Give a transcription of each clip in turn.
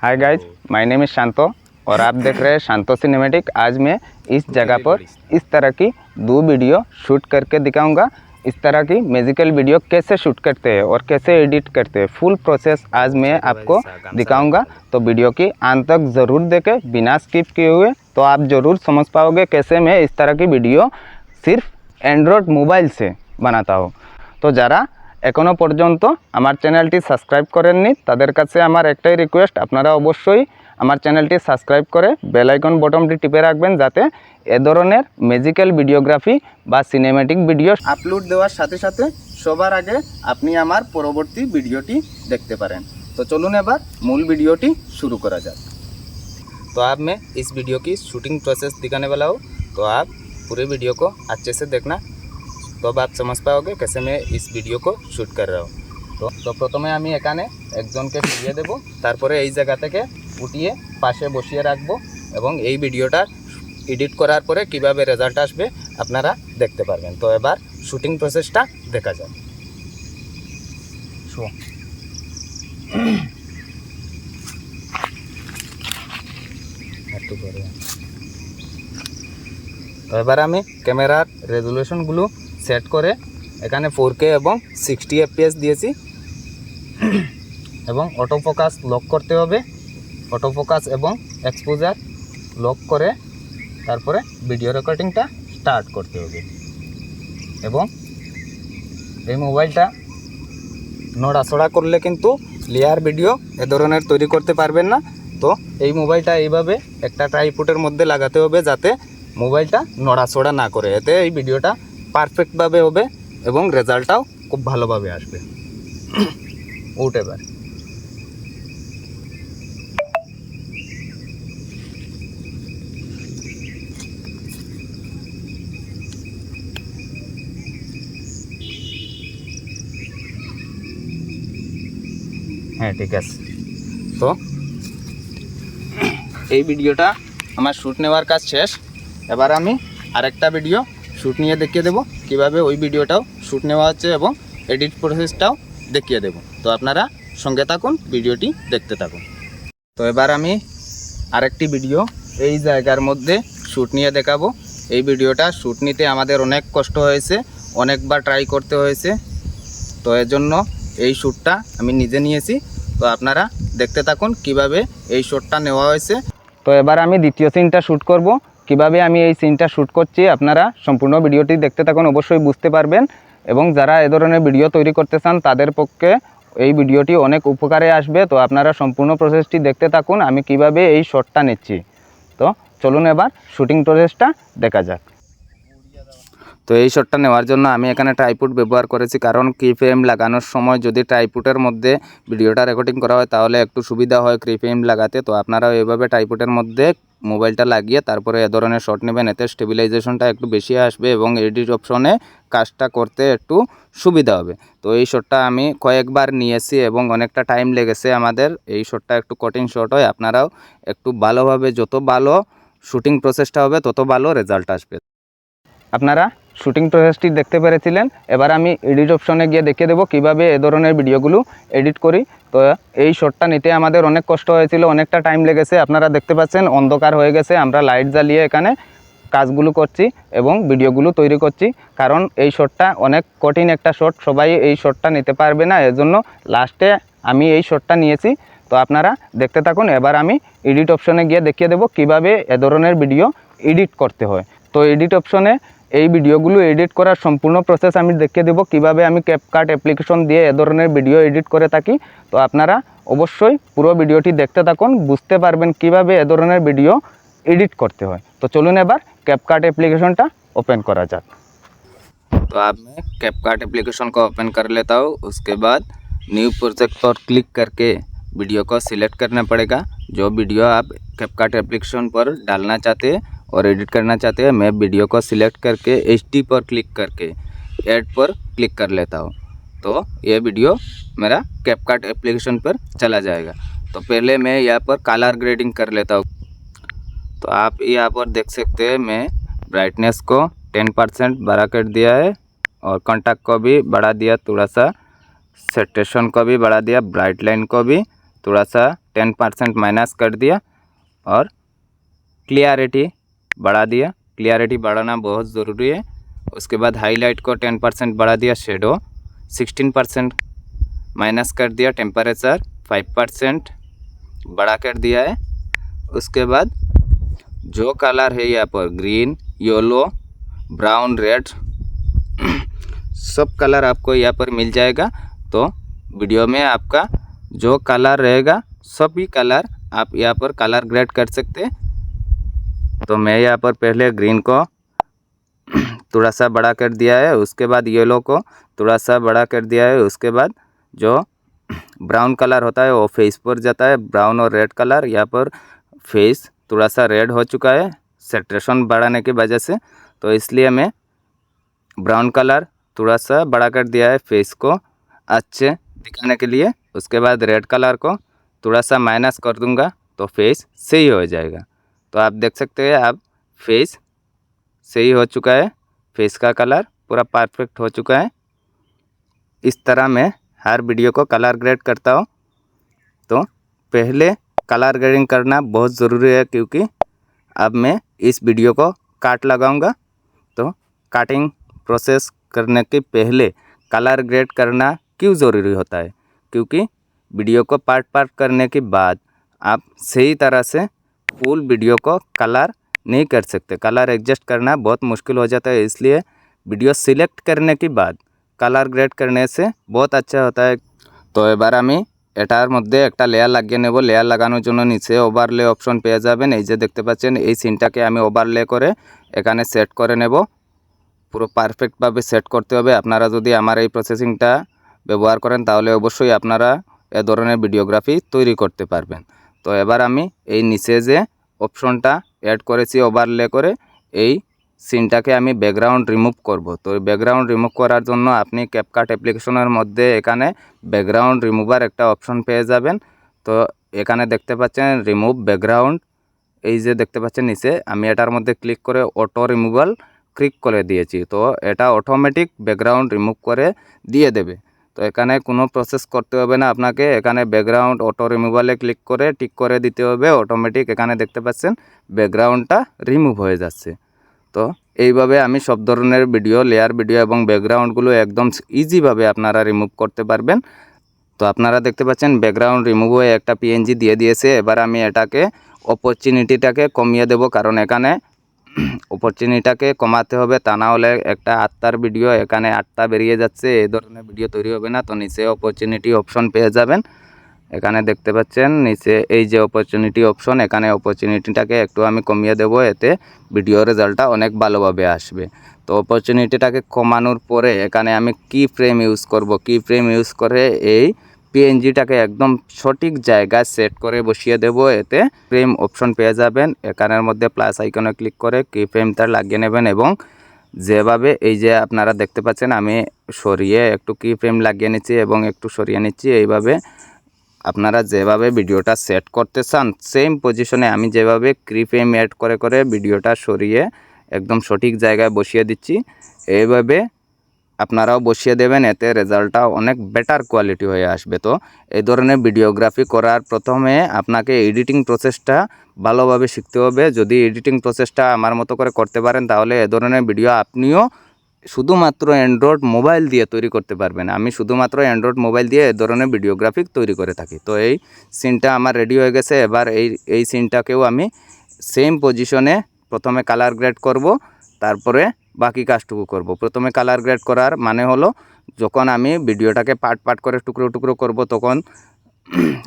Hi guys, my name is Shanto और आप देख रहे हैं शांतो सिनेमैटिक। आज मैं इस जगह पर इस तरह की दो वीडियो शूट करके दिखाऊंगा। इस तरह की म्यूजिकल वीडियो कैसे शूट करते हैं और कैसे एडिट करते हैं, फुल प्रोसेस आज मैं आपको दिखाऊंगा। तो वीडियो की अंत तक ज़रूर देखें बिना स्किप किए हुए, तो आप ज़रूर समझ पाओगे कैसे मैं इस तरह की वीडियो सिर्फ एंड्रॉयड मोबाइल से बनाता हूँ। तो जरा एखोनो पर्यन्त आमार चैनलटी सबस्क्राइब करेनনি तादेर काছে आमार एकटाई रिक्वेस्ट, आपनारा अवश्यई आमार चैनलटी सबस्क्राइब करे बेल आइकन बटनटी टिपे राखबेन जाते ए धरनेर म्यूजिकल भिडियोग्राफी बा सिनेमैटिक भिडियो आपलोड देওয়ার साथे साथे सबार आगे आपनी आमार परवर्ती भिडियोटी देखते पारेन। तो चलुन एबार मूल भिडियोटी शुरू करा जाक। तो अब मैं इस वीडियो की शूटिंग प्रोसेस दिखाने वाला हूँ, तो आप पूरे वीडियो को अच्छे से देखना, तो अब आप समझ पाओगे कैसे मैं इस वीडियो को शूट कर रहा हूँ। तो प्रथमे आमी एखाने एकजनके फिरिয়ে देব, तारपरे এই জায়গা থেকে উঠিয়ে পাশে বসিয়ে রাখবো এবং এই ভিডিওটা এডিট করার পরে কিভাবে রেজাল্ট আসবে আপনারা দেখতে পারবেন। তো এবার শুটিং প্রসেসটা দেখা যাক। তো এবার আমি ক্যামেরার রেজুলেশনগুলো সেট করে এখানে 4K এবং 60 FPS দিয়েছি এবং অটো ফোকাস লক করতে হবে। অটো ফোকাস এবং এক্সপোজার লক করে তারপরে ভিডিও রেকর্ডিংটা স্টার্ট করতে হবে। এবং এই মোবাইলটা নড়াচড়া করলে কিন্তু লেয়ার ভিডিও এ ধরনের তৈরি করতে পারবেন না। তো এই মোবাইলটা এইভাবে একটা ট্রাইপডের মধ্যে লাগাতে হবে যাতে মোবাইলটা নড়াচড়া না করে, এতে এই ভিডিওটা পারফেক্টভাবে হবে এবং রেজাল্টটাও খুব ভালোভাবে আসবে। উঠে এবার হ্যাঁ, ঠিক আছে। তো এই ভিডিওটা আমার শ্যুট নেওয়ার কাজ শেষ। এবার আমি আরেকটা ভিডিও শ্যুট নিয়ে দেখিয়ে দেবো কীভাবে ওই ভিডিওটাও শ্যুট নেওয়া হচ্ছে এবং এডিট প্রসেসটাও দেখিয়ে দেবো। তো আপনারা সঙ্গে থাকুন, ভিডিওটি দেখতে থাকুন। তো এবার আমি আরেকটি ভিডিও এই জায়গার মধ্যে শ্যুট নিয়ে দেখাবো। এই ভিডিওটা শ্যুট নিতে আমাদের অনেক কষ্ট হয়েছে, অনেকবার ট্রাই করতে হয়েছে। তো এর জন্য এই শ্যুটটা আমি নিজে নিয়েছি। তো আপনারা দেখতে থাকুন কিভাবে এই শটটা নেওয়া হয়েছে। তো এবার আমি দ্বিতীয় সিনটা শ্যুট করব। কিভাবে আমি এই সিনটা শ্যুট করছি আপনারা সম্পূর্ণ ভিডিওটি দেখতে থাকুন, অবশ্যই বুঝতে পারবেন। এবং যারা এ ধরনের ভিডিও তৈরি করতে চান তাদের পক্ষে এই ভিডিওটি অনেক উপকারে আসবে। তো আপনারা সম্পূর্ণ প্রসেসটি দেখতে থাকুন আমি কিভাবে এই শটটা নিচ্ছি। তো চলুন এবার শুটিং প্রসেসটা দেখা যাক। তো এই শটটা নেওয়ার জন্য আমি এখানে ট্রাইপড ব্যবহার করেছি, কারণ কি ফ্রেম লাগানোর সময় যদি ট্রাইপডের মধ্যে ভিডিওটা রেকর্ডিং করা হয় তাহলে একটু সুবিধা হয় কি ফ্রেম লাগাতে। তো আপনারাও এইভাবে ট্রাইপডের মধ্যে মোবাইলটা লাগিয়ে তারপরে এ ধরনের শট নেবেন, এতে স্টেবিলাইজেশনটা একটু বেশি আসবে এবং এডিট অপশনে কাজটা করতে একটু সুবিধা হবে। তো এই শটটা আমি কয়েকবার নিয়েছি এবং অনেকটা টাইম লেগেছে আমাদের। এই শটটা একটু কঠিন শট হয়, আপনারাও একটু ভালোভাবে, যত ভালো শুটিং প্রসেসটা হবে তত ভালো রেজাল্ট আসবে। আপনারা শুটিং প্রসেসটি দেখতে পেরেছিলেন। এবার আমি এডিট অপশনে গিয়ে দেখিয়ে দেবো কীভাবে এ ধরনের ভিডিওগুলো এডিট করি। তো এই শটটা নিতে আমাদের অনেক কষ্ট হয়েছিল, অনেকটা টাইম লেগেছে। আপনারা দেখতে পাচ্ছেন অন্ধকার হয়ে গেছে, আমরা লাইট জ্বালিয়ে এখানে কাজগুলো করছি এবং ভিডিওগুলো তৈরি করছি, কারণ এই শটটা অনেক কঠিন একটা শট, সবাই এই শটটা নিতে পারবে না, এজন্য লাস্টে আমি এই শটটা নিয়েছি। তো আপনারা দেখতে থাকুন। এবার আমি এডিট অপশনে গিয়ে দেখিয়ে দেবো কীভাবে এ ধরনের ভিডিও এডিট করতে হয়। তো এডিট অপশনে এই ভিডিওগুলো এডিট করার সম্পূর্ণ প্রসেস আমি দেখিয়ে দেবো কীভাবে আমি ক্যাপকাট অ্যাপ্লিকেশন দিয়ে এ ধরনের ভিডিও এডিট করে থাকি। তো আপনারা অবশ্যই পুরো ভিডিওটি দেখতে থাকুন, বুঝতে পারবেন কিভাবে এ ধরনের ভিডিও एडिट करते हैं। तो चलून एबार कैपकाट एप्लीकेशनटा ओपन करा जाक। तो अब मैं कैपकाट एप्लीकेशन को ओपन कर लेता हूँ। उसके बाद न्यू प्रोजेक्ट पर क्लिक करके वीडियो को सिलेक्ट करना पड़ेगा। जो वीडियो आप कैपकाट एप्लीकेशन पर डालना चाहते हैं और एडिट करना चाहते हैं, मैं वीडियो को सिलेक्ट करके HD पर क्लिक करके ऐड पर क्लिक कर लेता हूँ। तो ये वीडियो मेरा कैपकाट एप्लीकेशन पर चला जाएगा। तो पहले मैं यहाँ पर कलर ग्रेडिंग कर लेता हूँ। तो आप यहाँ पर देख सकते हैं मैं ब्राइटनेस को 10% बढ़ा कर दिया है और कॉन्टैक्ट को भी बढ़ा दिया थोड़ा सा, सैचुरेशन को भी बढ़ा दिया, ब्राइट लाइन को भी थोड़ा सा 10% माइनस कर दिया और क्लियरिटी बढ़ा दिया। क्लियरिटी बढ़ाना बहुत ज़रूरी है। उसके बाद हाईलाइट को 10% बढ़ा दिया, शेडो 16% माइनस कर दिया, टेम्परेचर 5% बढ़ा कर दिया है। उसके बाद जो कलर है यहाँ पर ग्रीन, येलो, ब्राउन, रेड सब कलर आपको यहाँ पर मिल जाएगा। तो वीडियो में आपका जो कलर रहेगा सभी कलर आप यहाँ पर कलर ग्रेड कर सकते हैं। तो मैं यहाँ पर पहले ग्रीन को थोड़ा सा बड़ा कर दिया है, उसके बाद येलो को थोड़ा सा बड़ा कर दिया है। उसके बाद जो ब्राउन कलर होता है वो फेस पर जाता है, ब्राउन और रेड कलर। यहाँ पर फेस थोड़ा सा रेड हो चुका है सैचुरेशन बढ़ाने की वजह से, तो इसलिए मैं ब्राउन कलर थोड़ा सा बड़ा कर दिया है फेस को अच्छे दिखाने के लिए। उसके बाद रेड कलर को थोड़ा सा माइनस कर दूंगा तो फेस सही हो जाएगा। तो आप देख सकते हैं अब फेस सही हो चुका है, फेस का कलर पूरा परफेक्ट हो चुका है। इस तरह मैं हर वीडियो को कलर ग्रेड करता हूँ। तो पहले कलर ग्रेडिंग करना बहुत ज़रूरी है, क्योंकि अब मैं इस वीडियो को काट लगाऊंगा। तो काटिंग प्रोसेस करने के पहले कलर ग्रेड करना क्यों ज़रूरी होता है, क्योंकि वीडियो को पार्ट पार्ट करने के बाद आप सही तरह से फुल वीडियो को कलर नहीं कर सकते, कलर एडजस्ट करना बहुत मुश्किल हो जाता है। इसलिए वीडियो सिलेक्ट करने के बाद कलर ग्रेड करने से बहुत अच्छा होता है। तो এবার আমি এটার মধ্যে একটা লেয়ার লাগিয়ে নেব। লেয়ার লাগানোর জন্য নিচে ওভারলে অপশন পেয়ে যাবেন। এই যে দেখতে পাচ্ছেন এই সিনটাকে আমি ওভারলে করে এখানে সেট করে নেব। পুরো পারফেক্টভাবে সেট করতে হবে। আপনারা যদি আমার এই প্রসেসিংটা ব্যবহার করেন তাহলে অবশ্যই আপনারা এ ধরনের ভিডিওগ্রাফি তৈরি করতে পারবেন। তো এবার আমি এই নিচে যে অপশনটা অ্যাড করেছি ওভারলে করে, এই সিনটাকে আমি ব্যাকগ্রাউন্ড রিমুভ করব। তো ব্যাকগ্রাউন্ড রিমুভ করার জন্য আপনি ক্যাপকাট অ্যাপ্লিকেশনের মধ্যে এখানে ব্যাকগ্রাউন্ড রিমুভার একটা অপশন পেয়ে যাবেন। তো এখানে দেখতে পাচ্ছেন রিমুভ ব্যাকগ্রাউন্ড, এই যে দেখতে পাচ্ছেন নিচে, আমি এটার মধ্যে ক্লিক করে অটো রিমুভাল ক্লিক করে দিয়েছি। তো এটা অটোমেটিক ব্যাকগ্রাউন্ড রিমুভ করে দিয়ে দেবে। তো এখানে কোনো প্রসেস করতে হবে না আপনাকে, এখানে ব্যাকগ্রাউন্ড অটো রিমুভালে ক্লিক করে টিক করে দিতে হবে। অটোমেটিক এখানে দেখতে পাচ্ছেন ব্যাকগ্রাউন্ডটা রিমুভ হয়ে যাচ্ছে। তো এইভাবে আমি সব ধরনের ভিডিও, লেয়ার ভিডিও এবং ব্যাকগ্রাউন্ডগুলো একদম ইজিভাবে আপনারা রিমুভ করতে পারবেন। তো আপনারা দেখতে পাচ্ছেন ব্যাকগ্রাউন্ড রিমুভ হয়ে একটা পিএনজি দিয়ে দিয়েছে। এবার আমি এটাকে অপরচুনিটিটাকে কমিয়ে দেব, কারণ এখানে অপরচুনিটিটাকে কমাতে হবে, তা না হলে একটা 8টার ভিডিও এখানে 8টা বেরিয়ে যাচ্ছে, এই ধরনের ভিডিও তৈরি হবে না। তো নিচে অপরচুনিটি অপশন পেয়ে যাবেন। এখানে দেখতে পাচ্ছেন নিচে এই যে অপরচুনিটি অপশন, এখানে অপরচুনিটিটাকে একটু আমি কমিয়ে দেব, এতে ভিডিও রেজাল্টটা অনেক ভালোভাবে আসবে। তো অপরচুনিটিটাকে কমানোর পরে এখানে আমি কি ফ্রেম ইউজ করব, কি ফ্রেম ইউজ করে এই পিএনজিটাকে একদম সঠিক জায়গায় সেট করে বসিয়ে দেব। এতে ফ্রেম অপশন পেয়ে যাবেন, এখানের মধ্যে প্লাস আইকনে ক্লিক করে কি ফ্রেমটা লাগিয়ে নেবেন এবং যেভাবে এই যে আপনারা দেখতে পাচ্ছেন আমি সরিয়ে একটু কি ফ্রেম লাগিয়ে নিচ্ছি এবং একটু সরিয়ে নিচ্ছি। এইভাবে আপনারা যেভাবে ভিডিওটা সেট করতে চান সেম পজিশনে আমি যেভাবে কি ফ্রেম অ্যাড করে করে ভিডিওটা সরিয়ে একদম সঠিক জায়গায় বসিয়ে দিচ্ছি, এইভাবে আপনারাও বসিয়ে দেবেন, এতে রেজাল্টটা অনেক বেটার কোয়ালিটি হয়ে আসবে। তো এই ধরনের ভিডিওগ্রাফি করার প্রথমে আপনাকে এডিটিং প্রসেসটা ভালোভাবে শিখতে হবে। যদি এডিটিং প্রসেসটা আমার মতো করে করতে পারেন তাহলে এ ধরনের ভিডিও আপনিও শুধুমাত্র অ্যান্ড্রয়েড মোবাইল দিয়ে তৈরি করতে পারবেন। আমি শুধুমাত্র অ্যান্ড্রয়েড মোবাইল দিয়ে এ ধরনের ভিডিওগ্রাফি তৈরি করে থাকি। তো এই সিনটা আমার রেডি হয়ে গেছে। এবার এই সিনটাকেও আমি সেম পজিশনে প্রথমে কালার গ্রেড করব, তারপরে বাকি কাজটুকু করব। প্রথমে কালার গ্রেড করার মানে হলো যখন আমি ভিডিওটাকে পার্ট পার্ট করে টুকরো টুকরো করব তখন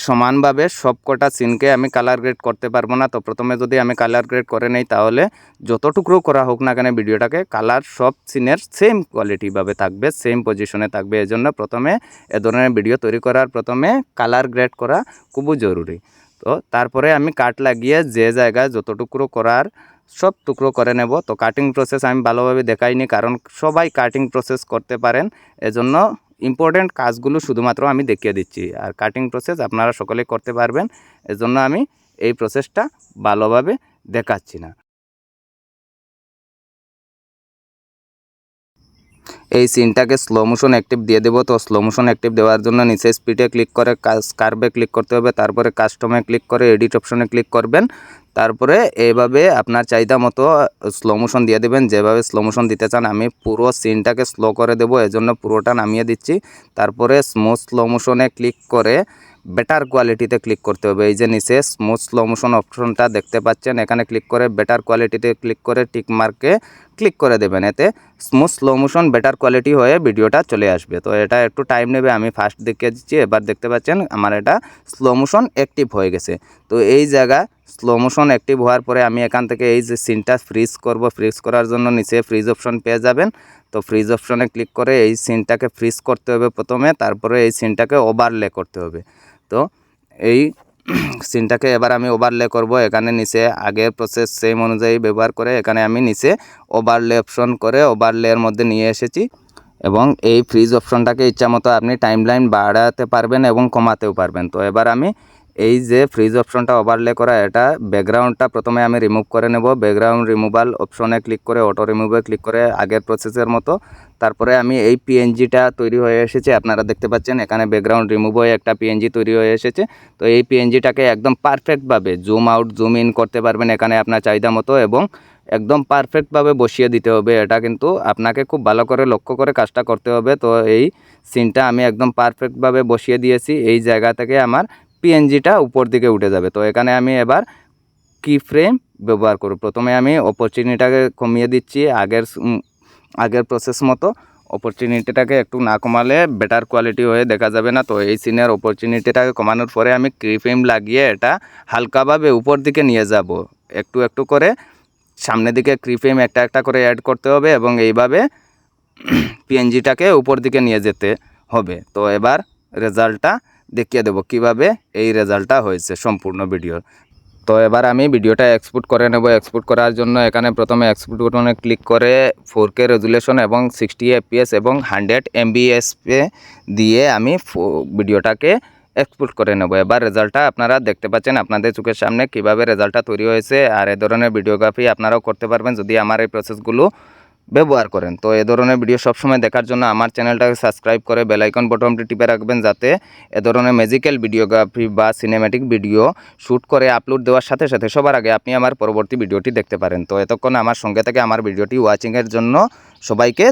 সমানভাবে সব কটা সিনকে আমি কালার গ্রেড করতে পারবো না। তো প্রথমে যদি আমি কালার গ্রেড করে নেই তাহলে যত টুকরো করা হোক না কেন ভিডিওটাকে কালার সব সিনের সেম কোয়ালিটিভাবে থাকবে, সেম পজিশনে থাকবে। এজন্য প্রথমে এ ধরনের ভিডিও তৈরি করার প্রথমে কালার গ্রেড করা খুবই জরুরি। তো তারপরে আমি কাট লাগিয়ে যে জায়গায় যত টুকরো করার সব টুকরো করে নেব। তো কাটিং প্রসেস আমি ভালোভাবে দেখাইনি, কারণ সবাই কাটিং প্রসেস করতে পারেন, এজন্য ইম্পর্টেন্ট কাজগুলো শুধুমাত্র আমি দেখিয়ে দিচ্ছি। আর কাটিং প্রসেস আপনারা সকলেই করতে পারবেন, এজন্য আমি এই প্রসেসটা ভালোভাবে দেখাচ্ছি না। এই সিনটাকে স্লো মোশন অ্যাক্টিভ দিয়ে দেবো। তো স্লো মোশন অ্যাক্টিভ দেওয়ার জন্য নিচে স্পিডে ক্লিক করে কার্ভে ক্লিক করতে হবে, তারপরে কাস্টমে ক্লিক করে এডিট অপশনে ক্লিক করবেন। তারপরে এইভাবে আপনার চাহিদা মতো স্লো মোশন দিয়ে দেবেন, যেভাবে স্লো মোশন দিতে চান। আমি পুরো সিনটাকে স্লো করে দেবো, এজন্য পুরোটা নামিয়ে দিচ্ছি। তারপরে স্মুথ স্লো মোশনে ক্লিক করে বেটার কোয়ালিটিতে ক্লিক করতে হবে। এই যে নিচে স্মুথ স্লো মোশন অপশনটা দেখতে পাচ্ছেন, এখানে ক্লিক করে বেটার কোয়ালিটিতে ক্লিক করে টিক মার্কে ক্লিক করে দেবেন। এতে smooth slow motion better quality হয়ে ভিডিওটা চলে আসবে। তো এটা একটু টাইম নেবে, আমি ফার্স্ট দেখিয়ে দিচ্ছি। এবার দেখতে পাচ্ছেন আমার এটা স্লো মোশন অ্যাক্টিভ হয়ে গেছে। তো এই জায়গা স্লো মোশন অ্যাক্টিভ হওয়ার পরে আমি এখান থেকে এই যে সিনটা ফ্রিজ করব, ফ্রিজ করার জন্য নিচে ফ্রিজ অপশন পেয়ে যাবেন। তো ফ্রিজ অপশনে ক্লিক করে এই সিনটাকে ফ্রিজ করতে হবে প্রথমে, তারপরে এই সিনটাকে ওভারলে করতে হবে। তো এই সিনটাকে এবার আমি ওভারলে করব। এখানে নিচে আগের প্রসেস সেম অনুযায়ী ব্যবহার করে এখানে আমি নিচে ওভারলে অপশন করে ওভারলের মধ্যে নিয়ে এসেছি। এবং এই ফ্রিজ অপশনটাকে ইচ্ছামতো আপনি টাইমলাইন বাড়াতে পারবেন এবং কমাতেও পারবেন। তো এবার আমি এই যে ফ্রিজ অপশনটা ওভারলে করা, এটা ব্যাকগ্রাউন্ডটা প্রথমে আমি রিমুভ করে নেব। ব্যাকগ্রাউন্ড রিমুভাল অপশনে ক্লিক করে অটো রিমুভে ক্লিক করে আগের প্রসেসের মতো তারপরে আমি এই পিএনজিটা তৈরি হয়ে এসেছে, আপনারা দেখতে পাচ্ছেন এখানে ব্যাকগ্রাউন্ড রিমুভ হয়ে একটা পিএনজি তৈরি হয়ে এসেছে। তো এই পিএনজিটাকে একদম পারফেক্টভাবে জুম আউট জুম ইন করতে পারবেন এখানে আপনার চাহিদা মতো, এবং একদম পারফেক্টভাবে বসিয়ে দিতে হবে। এটা কিন্তু আপনাকে খুব ভালো করে লক্ষ্য করে কাজটা করতে হবে। তো এই সিনটা আমি একদম পারফেক্টভাবে বসিয়ে দিয়েছি। এই জায়গা থেকে আমার পিএনজিটা উপর দিকে উঠে যাবে। তো এখানে আমি এবার কি ফ্রেম ব্যবহার করব। প্রথমে আমি অপরচুনিটিটাকে কমিয়ে দিচ্ছি আগের প্রসেস মতো। অপরচুনিটিটাকে একটু না কমালে বেটার কোয়ালিটি হয়ে দেখা যাবে না। তো এই সিনের অপরচুনিটিটাকে কমানোর পরে আমি কি ফ্রেম লাগিয়ে এটা হালকাভাবে উপর দিকে নিয়ে যাব। একটু একটু করে সামনের দিকে কি ফ্রেম একটা একটা করে অ্যাড করতে হবে এবং এইভাবে পিএনজিটাকে উপর দিকে নিয়ে যেতে হবে। তো এবার রেজাল্টটা দেখিয়ে দেবো কিভাবে এই রেজাল্টটা হয়েছে সম্পূর্ণ ভিডিও। তো এবার আমি ভিডিওটা এক্সপোর্ট করে নেব। এক্সপোর্ট করার জন্য এখানে প্রথমে এক্সপোর্ট বাটনে ক্লিক করে 4K রেজুলেশন এবং 60 FPS এবং 100 MBS দিয়ে আমি ভিডিওটাকে এক্সপোর্ট করে নেব। এবার রেজাল্টটা আপনারা দেখতে পাচ্ছেন আপনাদের চোখের সামনে কিভাবে রেজাল্টটা তৈরি হয়েছে। আর এ ধরনের ভিডিওগ্রাফি আপনারাও করতে পারবেন যদি আমার এই প্রসেসগুলো ব্যবহার করেন। তো এ ধরনের ভিডিও সবসময় দেখার জন্য আমার চ্যানেলটাকে সাবস্ক্রাইব করে বেল আইকন বাটনটি টিপে রাখবেন, যাতে এ ধরনের ম্যাজিক্যাল ভিডিওগ্রাফি বা সিনেম্যাটিক ভিডিও শ্যুট করে আপলোড দেওয়ার সাথে সাথে সবার আগে আপনি আমার পরবর্তী ভিডিওটি দেখতে পারেন। তো এতক্ষণ আমার সঙ্গে থেকে আমার ভিডিওটি ওয়াচিংয়ের জন্য সবাইকে